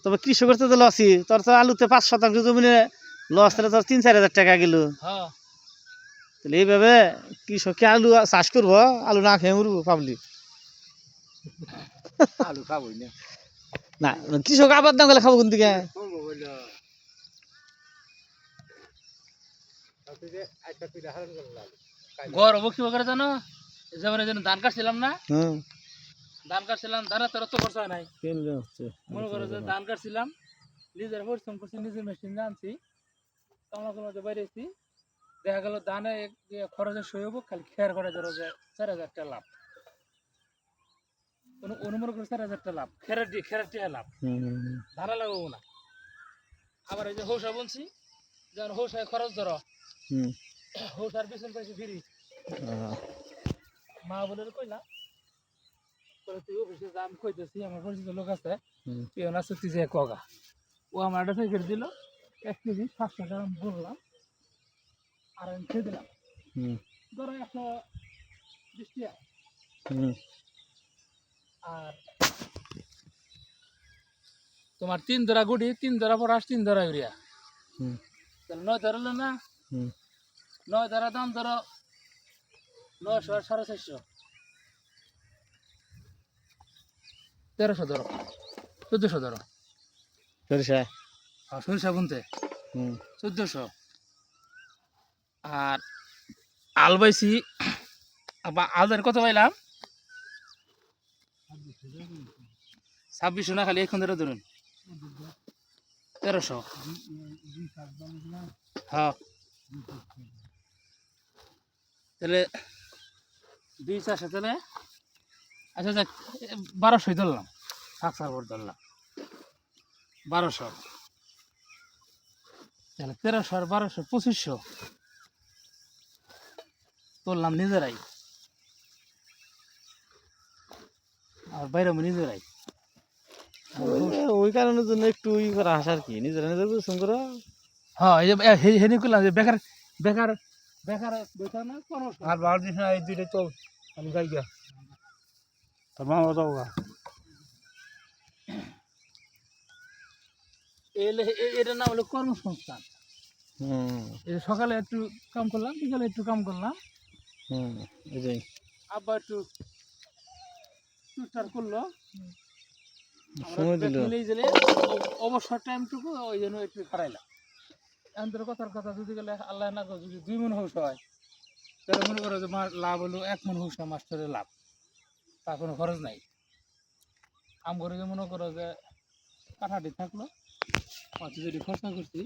তবে কৃষকের তো লসই, তোর তো আলুতে 5 শতাংশ জমিনে লস, তাহলে তোর 3-4 হাজার টাকা গেল। তাহলে এইভাবে কৃষককে আলু চাষ করবো, আলু না খেয়ে মরবো পাবলিক। আলু খাবই না। না কৃষক আবাদ না করলে খাবো কোন দিকে? গরম কি করে জানো, যেমন ধান কাটছিলাম না, হ্যাঁ ধান কাটছিলাম, ধানের তো অত খরচা নাই। মনে করো যে ধান কাটছিলাম, নিজের পরিশ্রম করছি, নিজের মেশিন আনছি, কামলা কামলাতে বাইরেছি, দেখা গেল ধানে খরচের সই হবো, খালি খেয়ার করে ধরো যে 4,000 টাকা লাভ। অনুমান করে 4,000 টাকা লাভ, খেরের টিয়া লাভ, ধানা লাগাবো না। আবার এই যে হৌসা বলছি, যেমন হৌসায় খরচ ধরো, হৌসার পিছন পাইছি ফিরি, মা বলে কইলা তুই অফিসে যা, আমি কইতেছি আমার পরিচিত লোক আছে, পিওনা সত্যি যে কগা, ও আমার একটা প্যাকেট দিল 1 কেজি 700 টাকা, আমি বললাম আর আমি খেয়ে দিলাম, ধরো 120 টাকা। আর তোমার 3 ধরা গুড়ি, 3 ধরা পটাশ, 3 ধরা ইউরিয়া, তাহলে 9 ধরলো না, 9 ধরা দাম ধরো 900 আর 450, 1300 ধরো, 1400 ধরো সরিষা। সরিষা বুনতে 1400। আর আল বাইছি, আলদের কত পাইলাম 2600 না, খালি এখন ধরে ধরুন 1300। হ্যাঁ তাহলে 2 400, তাহলে আচ্ছা যাক 1200 ধরলাম, সাকসার ভোট ধরলাম 1200, তাহলে 1300 আর 1200 2500 তুললাম নিজেরাই, আর বাইরে নিজেরাই। ওই কারণের জন্য একটু ই করা হাস আর কি, নিজেরা নিজের পরিশ্রম করা। হ্যাঁ এই যে হেনি করলাম যে বেকার বেকার বেকার বেকার না কোনো, আর বার দিস না, এই দুইটাই চল, আমি যাই গিয়া তোর মামা যাও গা। এটা না হলো কর্মসংস্থান। এই সকালে একটু কাম করলাম, বিকালে একটু কাম করলাম, আব্বা একটু টুকটাক করলো, সময় দিল, অবসর টাইমটুকু ওই জন্য একটু খারাইলাম। এখন তোর কথার কথা যদি গেলে আল্লাহ না করে যদি 2 মণ হৌস হয়, তাহলে মনে করো যে লাভ হলো 1 মণ হৌস মাস্টারের লাভ, তার কোনো খরচ নাই। আম করে যে মনে করো যে কাঠাটি থাকলো, যদি খরচা করছি